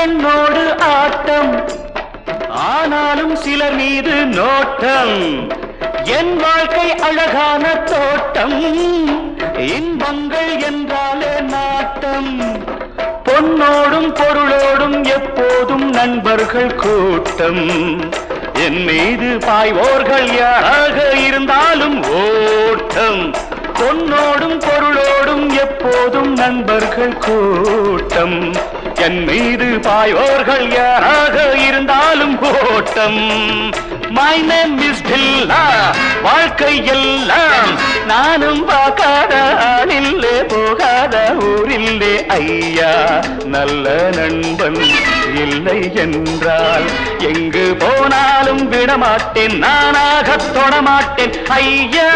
என்னோடு ஆட்டம் ஆனாலும் சிலர் மீது நோட்டம் என் வாழ்க்கை அழகான தோட்டம் இன்பங்கள் என்றாலே நாட்டம் பொன்னோடும் பொருளோடும் எப்போதும் நண்பர்கள் கூட்டம் என் மீது பாய்வோர்கள் யாராக இருந்தாலும் ஓட்டம் பொன்னோடும் பொருளோடும் எப்போதும் நண்பர்கள் கூட்டம் என் மீது பாய்வோர்கள் யாராக இருந்தாலும் ஓட்டம் My name is Billa வாழ்க்கை எல்லாம் நானும் பார்க்காத ஆளில்லே போகாத ஊரில்லே ஐயா நல்ல நண்பன் இல்லை என்றால் எங்கு போனாலும் விடமாட்டேன் நானாக தொடமாட்டேன் ஐயா